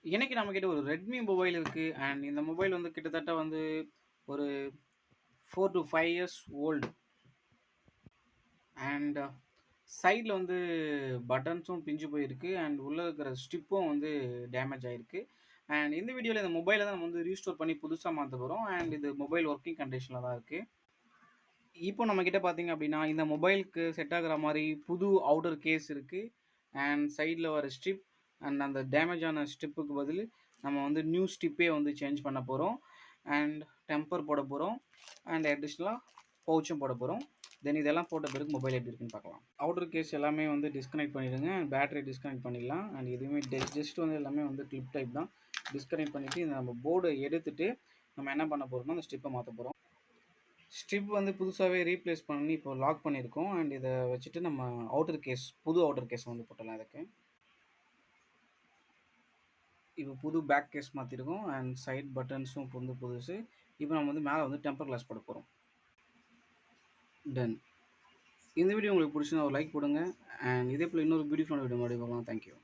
இன்னைக்கு நம்மகிட்ட ஒரு Redmi மொபைல் இருக்கு. அண்ட் இந்த மொபைல் வந்து கிட்டத்தட்ட வந்து ஒரு 4 to 5 இயர்ஸ் ஓல்டு. அண்ட் சைடில் வந்து பட்டன்ஸும் பிஞ்சு போயிருக்கு. அண்ட் உள்ளே இருக்கிற ஸ்டிப்பும் வந்து டேமேஜ் ஆயிருக்கு. அண்ட் இந்த வீடியோவில் இந்த மொபைலை தான் நம்ம வந்து ரீஸ்டோர் பண்ணி புதுசாக மாற்ற போகிறோம். அண்ட் இது மொபைல் ஒர்க்கிங் கண்டிஷனில் தான் இருக்குது. இப்போ நம்மக்கிட்ட பார்த்தீங்க அப்படின்னா இந்த மொபைலுக்கு செட் ஆகிற மாதிரி புது அவுட்டர் கேஸ் இருக்குது. அண்ட் சைடில் வர ஸ்ட்ரிப் அண்ட் அந்த டேமேஜ் ஆன ஸ்ட்ரிப்புக்கு பதில் நம்ம வந்து நியூ ஸ்ட்ரிப்பே வந்து சேஞ்ச் பண்ண போகிறோம். அண்ட் டெம்பர் போட போகிறோம். அண்ட் அடிஷ்னலாக பவுச்சும் போட போகிறோம். தென் இதெல்லாம் போட்ட பிறகு மொபைல் எப்படி இருக்குன்னு பார்க்கலாம். அவுட்டர் கேஸ் எல்லாமே வந்து டிஸ்கனெக்ட் பண்ணிவிடுங்க. அண்ட் பேட்டரி டிஸ்கனெக்ட் பண்ணிடலாம். அண்ட் எதுவுமே ஜஸ்ட் வந்து எல்லாமே வந்து கிளிப் டைப் தான். டிஸ்கனெக்ட் பண்ணிவிட்டு இந்த நம்ம போர்டை எடுத்துகிட்டு நம்ம என்ன பண்ண போகிறோம்னா அந்த ஸ்ட்ரிப்பை மாற்ற போகிறோம். ஸ்ட்ரிப் வந்து புதுசாகவே ரீப்ளேஸ் பண்ணி இப்போ லாக் பண்ணியிருக்கோம். அண்ட் இதை வச்சுட்டு நம்ம புது அவுட்டர் கேஸ் வந்து போட்டலாம். இதுக்கு இப்போ புது பேக் கேஸ் மாற்றிருக்கோம். அண்ட் சைட் பட்டன்ஸும் வந்து புதுசு. இப்போ நம்ம வந்து மேலே வந்து டெம்பர் கிளாஸ் போட போகிறோம். டன். இந்த வீடியோ உங்களுக்கு பிடிச்சிருந்தா ஒரு லைக் போடுங்க. அண்ட் இதே போல் இன்னொரு பியூட்டிஃபுல்லான வீடியோ மறுபடியும் பார்க்கலாம். தேங்க்யூ.